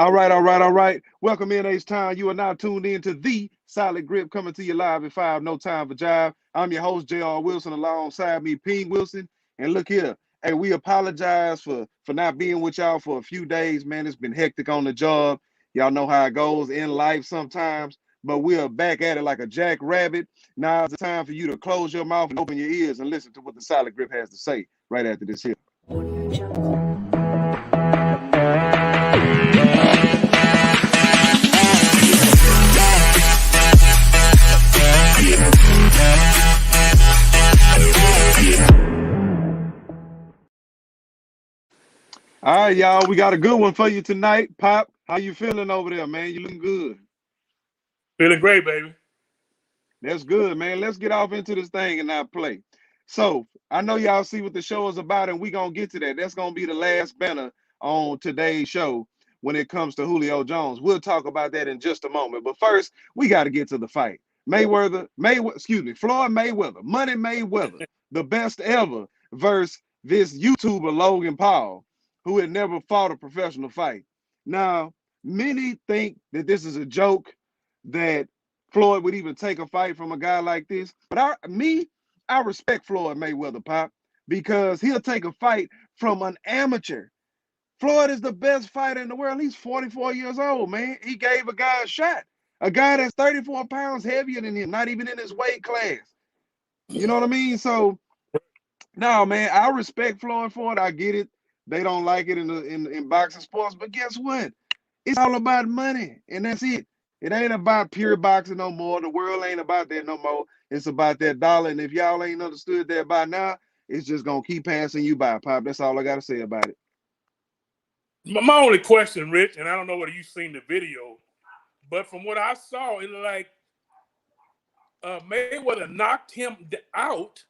All right. Welcome in H-Town. You are now tuned in to the Solid Grip coming to you live at 5, no time for jive. I'm your host, J.R. Wilson, alongside me, Ping Wilson. And look here, hey, we apologize for not being with y'all for a few days, man. It's been hectic on the job. Y'all know how it goes in life sometimes, but we are back at it like a jackrabbit. Now is the time for you to close your mouth and open your ears and listen to what the Solid Grip has to say right after this here. All right, y'all, we got a good one for you tonight. Pop, how you feeling over there, man? You looking good. Feeling great, baby. That's good, man. Let's get off into this thing and not play. So I know y'all see what the show is about, and we're gonna get to that. That's gonna be the last banner on today's show when it comes to Julio Jones. We'll talk about that in just a moment. But first, we got to get to the fight. Floyd Mayweather, Money Mayweather, the best ever, versus this YouTuber Logan Paul, who had never fought a professional fight. Now, many think that this is a joke, that Floyd would even take a fight from a guy like this. But I respect Floyd Mayweather, Pop, because he'll take a fight from an amateur. Floyd is the best fighter in the world. He's 44 years old, man. He gave a guy a shot. A guy that's 34 pounds heavier than him, not even in his weight class. You know what I mean? So, no, man, I respect Floyd for it. I get it. They don't like it in boxing sports, but guess what? It's all about money, and that's it. It ain't about pure boxing no more. The world ain't about that no more. It's about that dollar. And if y'all ain't understood that by now, it's just gonna keep passing you by, Pop. That's all I gotta say about it. My only question, Rich, and I don't know whether you've seen the video, but from what I saw, it looked like Mayweather knocked him out,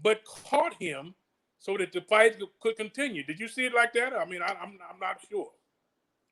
but caught him so that the fight could continue. Did you see it like that? I mean, I'm not sure.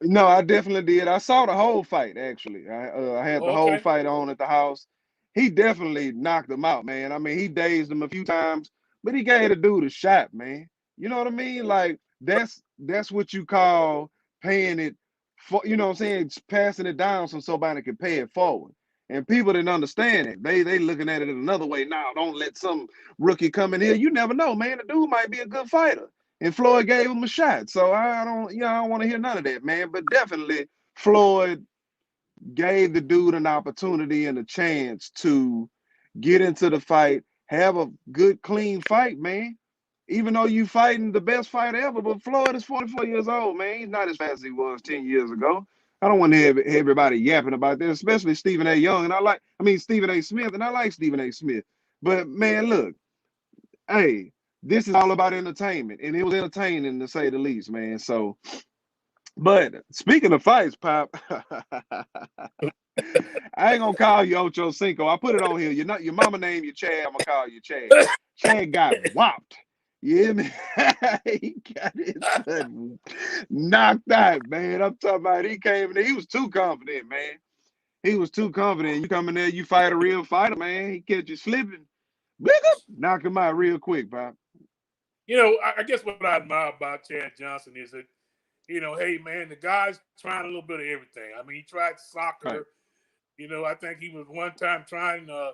No, I definitely did. I saw the whole fight, actually. I had the whole Okay. fight on at the house. He definitely knocked him out, man. I mean, he dazed him a few times, but he gave the dude a shot, man. You know what I mean? Like, that's what you call paying it for, you know what I'm saying? Passing it down so somebody can pay it forward. And people didn't understand it. They looking at it another way. Now, don't let some rookie come in here. You never know, man. The dude might be a good fighter. And Floyd gave him a shot. So I don't want to hear none of that, man. But definitely Floyd gave the dude an opportunity and a chance to get into the fight, have a good, clean fight, man. Even though you fighting the best fighter ever, but Floyd is 44 years old, man. He's not as fast as he was 10 years ago. I don't want to have everybody yapping about this, especially Stephen A. Young. Stephen A. Smith, and I like Stephen A. Smith. But man, look, hey, this is all about entertainment, and it was entertaining to say the least, man. So, but speaking of fights, Pop, I ain't gonna call you Ocho Cinco. I put it on here. You're not your mama named you Chad. I'm gonna call you Chad. Chad got whopped. You hear me? He got his butt knocked out, man. I'm talking about he came in there. He was too confident, man. He was too confident. You come in there, you fight a real fighter, man. He catch you slipping. Knock him out real quick, Pop. You know, I guess what I admire about Chad Johnson is that, hey, man, the guy's trying a little bit of everything. I mean, he tried soccer. Right. I think he was one time trying a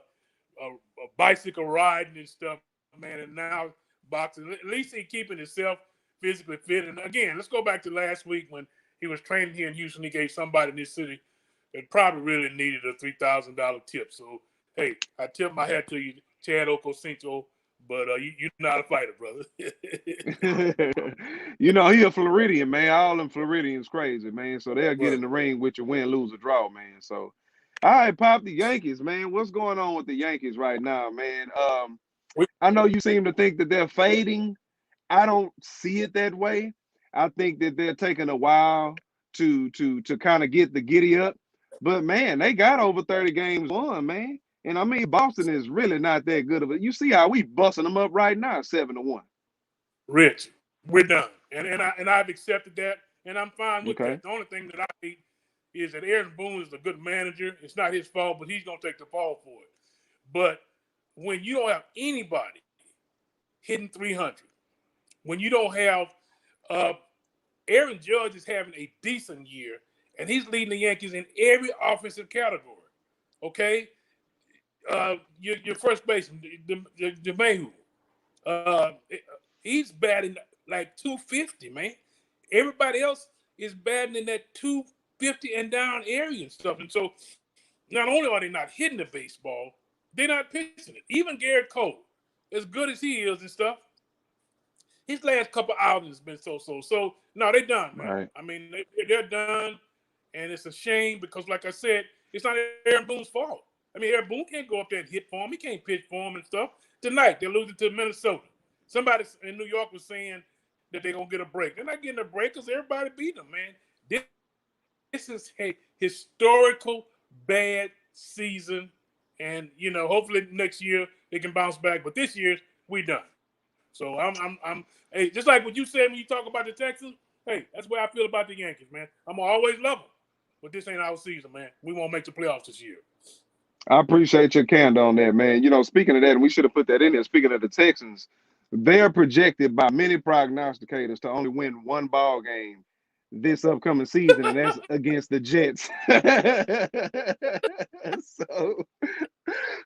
bicycle riding and stuff, man, and now boxing. At least he's keeping himself physically fit. And again, let's go back to last week when he was training here in Houston. He gave somebody in this city that probably really needed a $3,000 tip. So, hey, I tip my hat to you, Chad Okocinco, but you're not a fighter, brother. He a Floridian, man. All them Floridians crazy, man. So they'll get in the ring with you, win, lose, or draw, man. So, all right, Pop, the Yankees, man. What's going on with the Yankees right now, man? I know you seem to think that they're fading. I don't see it that way. I think that they're taking a while to kind of get the giddy up. But man, they got over 30 games won, man. And I mean, Boston is really not that good of it. You see how we busting them up right now, 7-1. Rich, we're done, and I've accepted that, and I'm fine with Okay. that. The only thing that I hate is that Aaron Boone is a good manager. It's not his fault, but he's gonna take the fall for it. But when you don't have anybody hitting 300, when you don't have Aaron Judge is having a decent year, and he's leading the Yankees in every offensive category. Okay, your first baseman, DeMayu, uh, he's batting like 250, man. Everybody else is batting in that 250 and down area and stuff. And so, not only are they not hitting the baseball, they're not pitching it. Even Garrett Cole, as good as he is and stuff, his last couple outings has been so. So no, they're done, man. Right. I mean, they're done, and it's a shame because, like I said, it's not Aaron Boone's fault. I mean, Aaron Boone can't go up there and hit for him. He can't pitch for him and stuff. Tonight they're losing to Minnesota. Somebody in New York was saying that they're gonna get a break. They're not getting a break because everybody beat them, man. This is a historical bad season, and hopefully next year they can bounce back. But this year we done. So I'm hey, just like what you said when you talk about the Texans. Hey, that's where I feel about the Yankees, man. I'm gonna always love them, but this ain't our season, man. We won't make the playoffs this year. I appreciate your candor on that, man. Speaking of that, and we should have put that in there. Speaking of the Texans, they're projected by many prognosticators to only win one ball game this upcoming season, and that's against the Jets. so,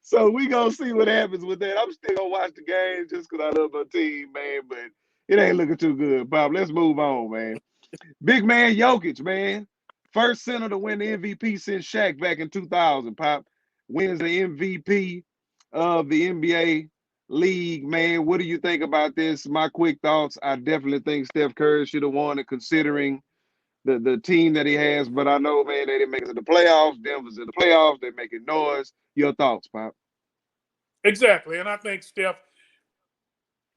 so we gonna see what happens with that. I'm still gonna watch the game just because I love my team, man. But it ain't looking too good, Bob. Let's move on, man. Big man Jokic, man. First center to win the MVP since Shaq back in 2000, Pop. Wins the MVP of the NBA league, man. What do you think about this? My quick thoughts. I definitely think Steph Curry should have won it considering the team that he has. But I know, man, they didn't make it to the playoffs. Denver's in the playoffs. They're making noise. Your thoughts, Pop? Exactly, and I think Steph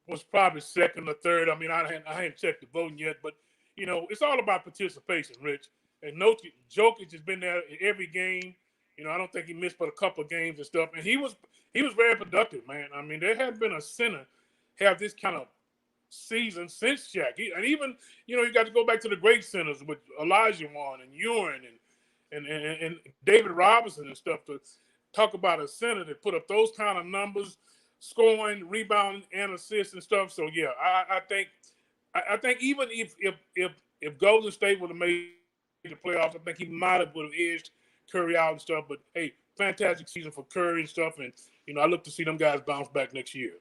was probably second or third. I mean, I hadn't checked the voting yet, but it's all about participation, Rich. And no, Jokic has been there in every game. I don't think he missed but a couple of games and stuff. And he was very productive, man. I mean, there hadn't been a center have this kind of season since Shaq. And even you got to go back to the great centers with Elijah Wan and Ewing and David Robinson and stuff to talk about a center that put up those kind of numbers, scoring, rebounding, and assists and stuff. So yeah, I think even if Golden State would have made the playoffs, I think he might have would have edged Curry out and stuff. But hey, fantastic season for Curry and stuff, and I look to see them guys bounce back next year.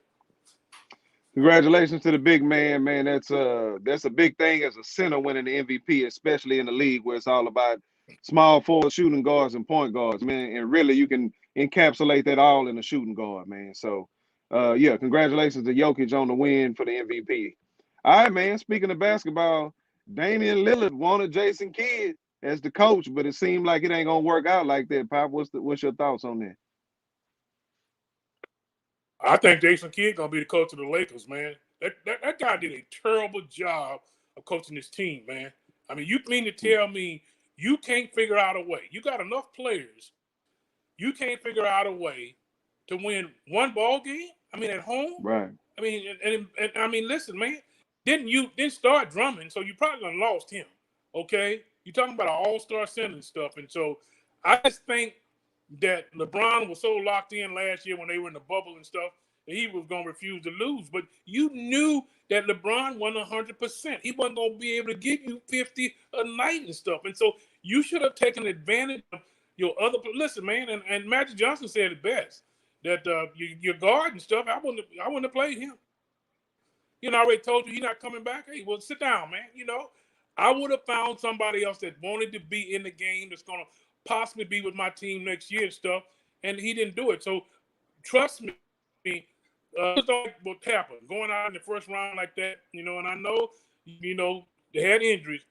Congratulations to the big man, man. That's a big thing as a center winning the MVP, especially in the league where it's all about small forward shooting guards and point guards, man. And really, you can encapsulate that all in a shooting guard, man. So, yeah, congratulations to Jokic on the win for the MVP. All right, man. Speaking of basketball, Damian Lillard wanted Jason Kidd as the coach, but it seemed like it ain't gonna work out like that. Pop, what's your thoughts on that? I think Jason Kidd gonna be the coach of the Lakers, man. That guy did a terrible job of coaching his team, man. I mean, you mean to tell me you can't figure out a way? You got enough players, you can't figure out a way to win one ball game? I mean, at home. Right. I mean, and I mean, listen, man. Didn't start Drummond, so you probably done lost him. Okay, you're talking about an all-star center and stuff, and so I just think that LeBron was so locked in last year when they were in the bubble and stuff that he was going to refuse to lose. But you knew that LeBron won 100%. He wasn't going to be able to give you 50 a night and stuff. And so you should have taken advantage of your other. Listen, man, and Magic Johnson said it best that your guard and stuff. I wouldn't have played him. I already told you he's not coming back. Hey, well, sit down, man. I would have found somebody else that wanted to be in the game that's going to possibly be with my team next year and stuff, and he didn't do it. So trust me, just don't like what happened going out in the first round like that. And I know they had injuries,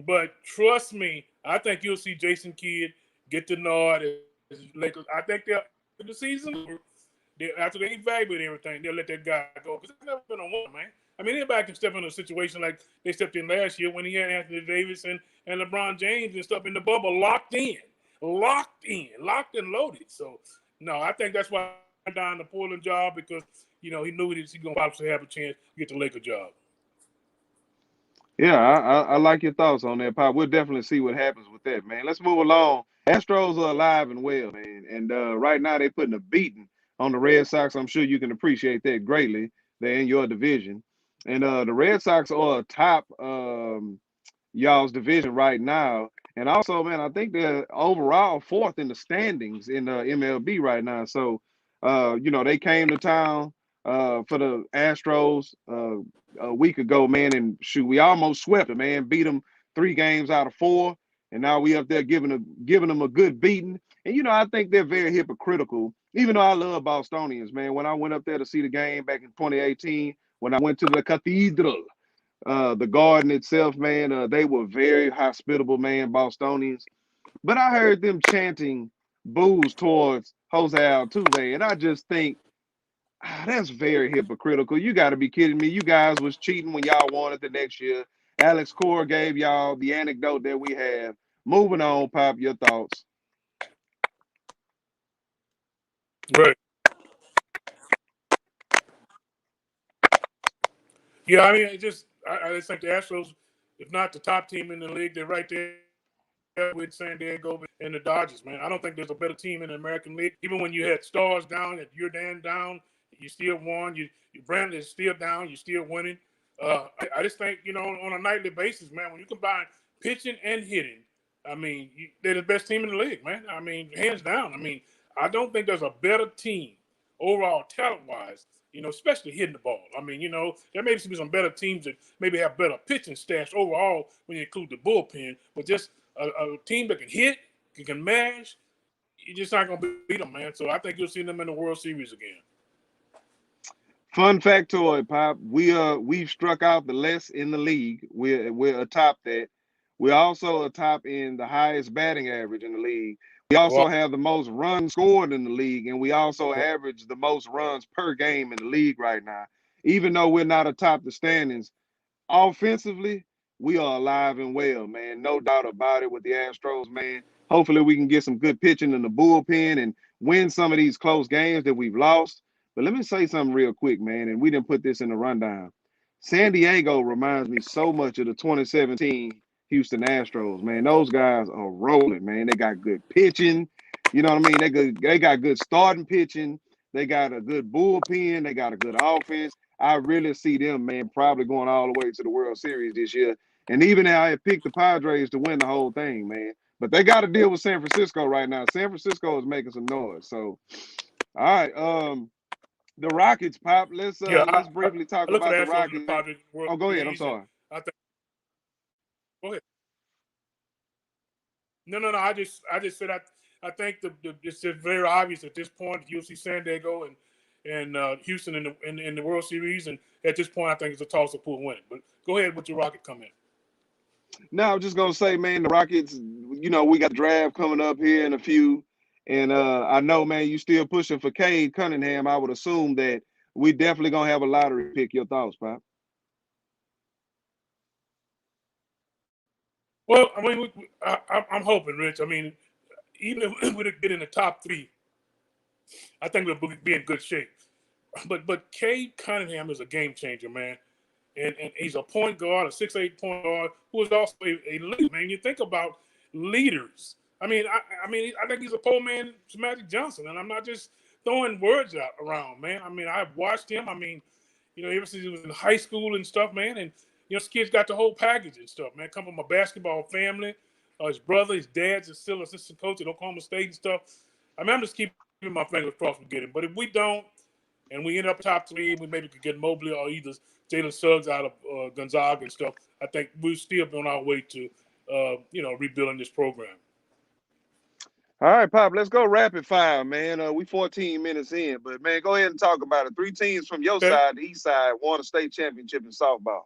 but trust me, I think you'll see Jason Kidd get the nod as Lakers. I think they'll after the season after they evaluate everything, they'll let that guy go because it's never been a one, man. I mean, anybody can step into a situation like they stepped in last year when he had Anthony Davis and LeBron James and stuff in the bubble locked and loaded. So, no, I think that's why he turned down the Portland job because, he knew that he's going to possibly have a chance to get the Laker job. Yeah, I like your thoughts on that, Pop. We'll definitely see what happens with that, man. Let's move along. Astros are alive and well, man. And right now they're putting a beating on the Red Sox. I'm sure you can appreciate that greatly. They're in your division. And the Red Sox are a top y'all's division right now. And also, man, I think they're overall fourth in the standings in the MLB right now. So, they came to town for the Astros a week ago, man, and shoot, we almost swept them, man. Beat them 3 games out of 4, and now we up there giving them a good beating. And I think they're very hypocritical. Even though I love Bostonians, man. When I went up there to see the game back in 2018, when I went to the Cathedral, the garden itself, man, they were very hospitable, man, Bostonians. But I heard them chanting boos towards Jose Altuve, and I just think that's very hypocritical. You got to be kidding me. You guys was cheating when y'all won it the next year. Alex Cora gave y'all the anecdote that we have. Moving on, Pop, your thoughts. Right. Yeah, I mean, I just think the Astros, if not the top team in the league, they're right there with San Diego and the Dodgers, man. I don't think there's a better team in the American League. Even when you had stars down, if you're down, you still won. You Brandon is still down, you still winning. I just think on a nightly basis, man, when you combine pitching and hitting, I mean, they're the best team in the league, man. I mean, hands down. I mean, I don't think there's a better team overall talent wise. Especially hitting the ball. I mean, there may be some better teams that maybe have better pitching stats overall when you include the bullpen, but just a team that can hit, can mash, you're just not going to beat them, man. So I think you'll see them in the World Series again. Fun factoid, Pop. We've struck out the less in the league. We're atop that. We're also atop in the highest batting average in the league. We also Wow. have the most runs scored in the league, and we also average the most runs per game in the league right now. Even though we're not atop the standings, offensively, we are alive and well, man. No doubt about it with the Astros, man. Hopefully, we can get some good pitching in the bullpen and win some of these close games that we've lost. But let me say something real quick, man, and we didn't put this in the rundown. San Diego reminds me so much of the 2017 Houston Astros, man. Those guys are rolling, man. They got good pitching. You know what I mean? They got good starting pitching. They got a good bullpen. They got a good offense. I really see them, man, probably going all the way to the World Series this year. And even now, I picked the Padres to win the whole thing, man. But they got to deal with San Francisco right now. San Francisco is making some noise. So, all right, the Rockets, Pop. Yeah, Let's briefly talk I look for the about the Astros in the Rockets. Padres World Oh, go ahead. I'm Series, and sorry. I think. Go ahead. No. I just said I think it's just very obvious at this point. You'll see San Diego and Houston in the World Series, and at this point, I think it's a toss up who will win it. But go ahead with your Rocket comment. No, I'm just gonna say, man, the Rockets. We got the draft coming up here in a few, and I know, man, you still pushing for Cade Cunningham. I would assume that we definitely gonna have a lottery pick. Your thoughts, Pop? Well, I mean, I'm hoping, Rich. I mean, even if we get in the top 3, I think we'll be in good shape. But Cade Cunningham is a game changer, man. And he's a point guard, a 6'8" point guard, who is also a leader, man. You think about leaders. I think he's a poor man to Magic Johnson, and I'm not just throwing words out around, man. I mean, I've watched him. I mean, ever since he was in high school and stuff, man. And this kid's got the whole package and stuff, man. Come from a basketball family. His brother, his dad's is still assistant coach at Oklahoma State and stuff. I mean, I'm just keeping my fingers crossed we get him. But if we don't, and we end up top 3, we maybe could get Mobley or either Jalen Suggs out of Gonzaga and stuff. I think we'll still be on our way to, rebuilding this program. All right, Pop. Let's go rapid fire, man. We 14 minutes in, but man, go ahead and talk about it. 3 teams from your Okay. side, the East side, won a state championship in softball.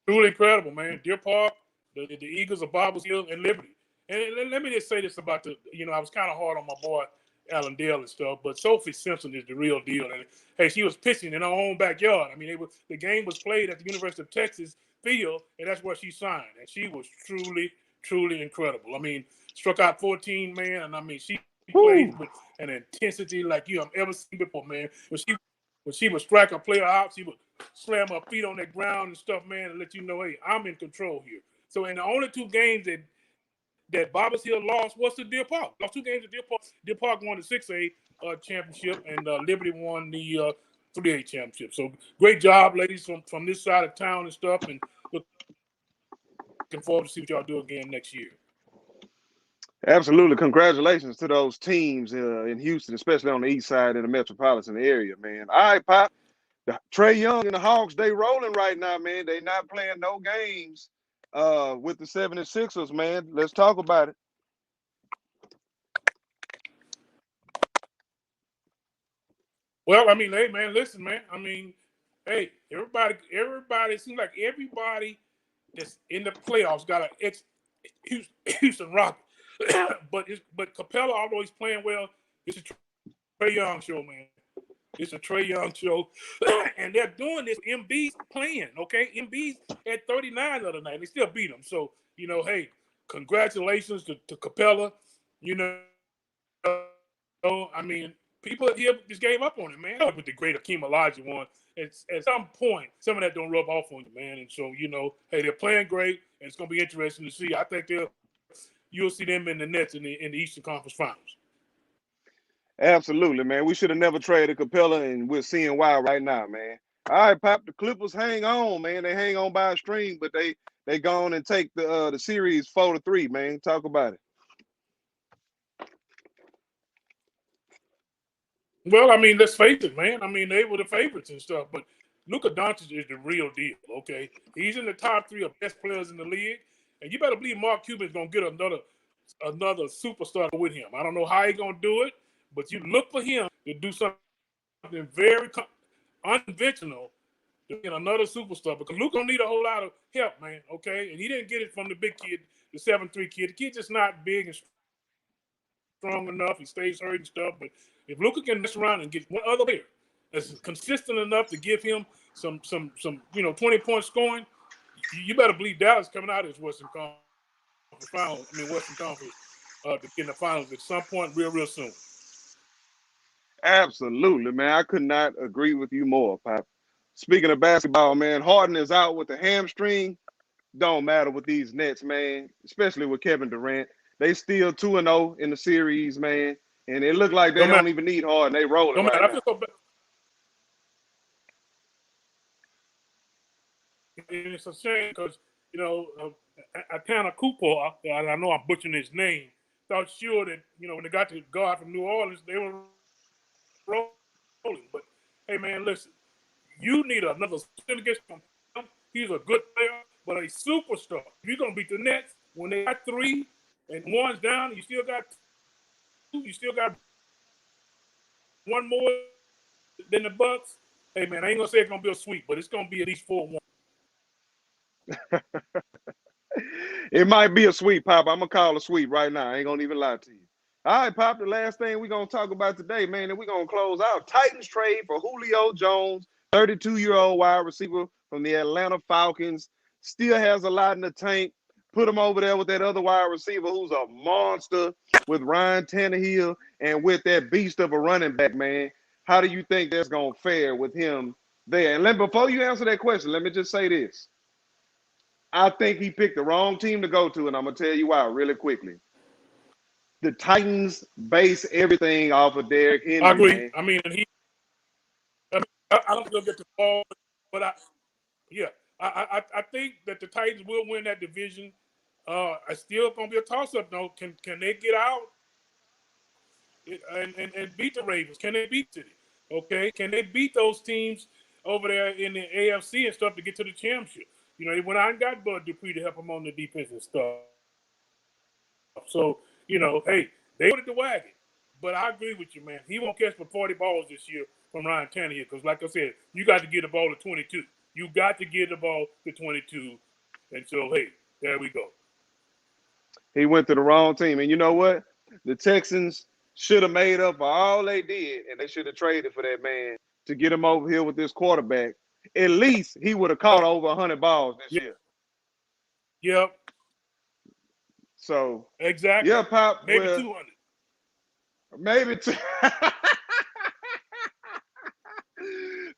Truly incredible, man. Deer Park, the Eagles of Bobbles Hill, and Liberty. And let me just say this about I was kind of hard on my boy Alan Dale and stuff, but Sophie Simpson is the real deal. And hey, she was pitching in her own backyard. I mean, the game was played at the University of Texas field, and that's where she signed. And she was truly, truly incredible. I mean, struck out 14, man, and I mean, she played Woo. with an intensity like you have ever seen before, man. When she would strike a player out, she would slam her feet on that ground and stuff, man, and let you know, hey, I'm in control here. So in the only 2 games that Bobbers Hill lost was to Deer Park. Lost 2 games to Deer Park. Deer Park won the 6A championship, and Liberty won the 3A championship. So great job, ladies, from this side of town and stuff. And looking forward to see what y'all do again next year. Absolutely. Congratulations to those teams in Houston, especially on the east side in the metropolitan area, man. All right, Pop. Trey Young and the Hawks, they rolling right now, man. They not playing no games with the 76ers, man. Let's talk about it. Well, I mean, hey, man, listen, man. I mean, hey, everybody. It seems like everybody that's in the playoffs got an ex Houston Rockets. but Capella, although he's playing well, it's a Trey Young show, man. It's a Trey Young show, and they're doing this. MB's playing, okay? MB's at 39 the other night. They still beat him. So hey, congratulations to Capella. I mean, people here just gave up on it, man. With the great Akeem Olajuwon, at some point, some of that don't rub off on you, man. And so hey, they're playing great, and it's gonna be interesting to see. I think you'll see them in the Nets in the Eastern Conference Finals. Absolutely, man. We should have never traded Capella, and we're seeing why right now, man. All right, Pop. The Clippers hang on, man. They hang on by a string, but they gone and take the series 4-3, man. Talk about it. Well, I mean, let's face it, man. I mean, they were the favorites and stuff, but Luka Doncic is the real deal. Okay, he's in the top three of best players in the league, and you better believe Mark Cuban's gonna get another superstar with him. I don't know how he's gonna do it, but you look for him to do something very unconventional to bring in another superstar because Luka don't need a whole lot of help, man. Okay, and he didn't get it from the big kid, the 7'3" kid. The kid's just not big and strong enough. He stays hurt and stuff. But if Luka can mess around and get one other player that's consistent enough to give him some 20 points scoring, you better believe Dallas coming out of this Western Conference Finals. I mean Western Conference to get in the finals at some point real soon. Absolutely, man. I could not agree with you more, Pop. Speaking of basketball, man, Harden is out with the hamstring. Don't matter with these Nets, man, especially with Kevin Durant. They still 2-0 in the series, man. And it looked like they Don't don't matter. even need Harden. They rolling Don't right matter. I now. feel so bad. And it's a shame because Atana Cooper, and I know I'm butchering his name, thought sure that when they got the guard from New Orleans, they were rolling. But hey, man, listen, you need another against him. He's a good player, but a superstar. If you're gonna beat the Nets when they got three and one's down, you still got two. You still got one more than the Bucks. Hey, man, I ain't gonna say it's gonna be a sweep, but it's gonna be at least 4-1. It might be a sweep, Pop. I'm gonna call a sweep right now. I ain't gonna even lie to you. All right, Pop. The last thing we're gonna talk about today, man, and we're gonna close out. Titans trade for Julio Jones, 32-year-old wide receiver from the Atlanta Falcons. Still has a lot in the tank. Put him over there with that other wide receiver who's a monster with Ryan Tannehill and with that beast of a running back, man. How do you think that's gonna fare with him there? And before you answer that question, let me just say this. I think he picked the wrong team to go to, and I'm gonna tell you why really quickly. The Titans base everything off of Derrick I Henry, agree. man. I mean, I don't think they'll get the ball, but yeah, I think that the Titans will win that division. It's still gonna be a toss up though. Can they get out and beat the Ravens? Can they beat City? Okay, can they beat those teams over there in the AFC and stuff to get to the championship? They went out and got Bud Dupree to help them on the defense and stuff. So hey, they loaded the wagon. But I agree with you, man. He won't catch but 40 balls this year from Ryan Tannehill because, like I said, you got to get the ball to 22. You got to get the ball to 22. And so, hey, there we go. He went to the wrong team. And you know what? The Texans should have made up for all they did, and they should have traded for that man to get him over here with this quarterback. At least he would have caught over 100 balls this Yeah. year. Yep. So, Exactly. yeah, Pop, Maybe well, 200. maybe two,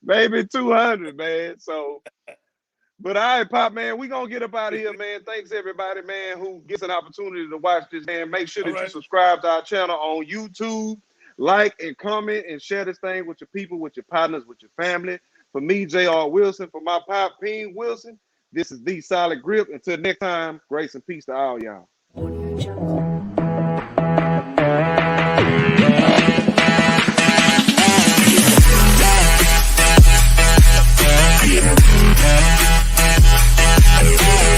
maybe 200, man. So, but all right, Pop, man, we gonna get up out of here, man. Thanks everybody, man, who gets an opportunity to watch this, man. Make sure All that you right. subscribe to our channel on YouTube. Like and comment and share this thing with your people, with your partners, with your family. For me, J.R. Wilson, for my pop, Ping Wilson, this is the Solid Grip. Until next time, grace and peace to all y'all. Audio Jungle.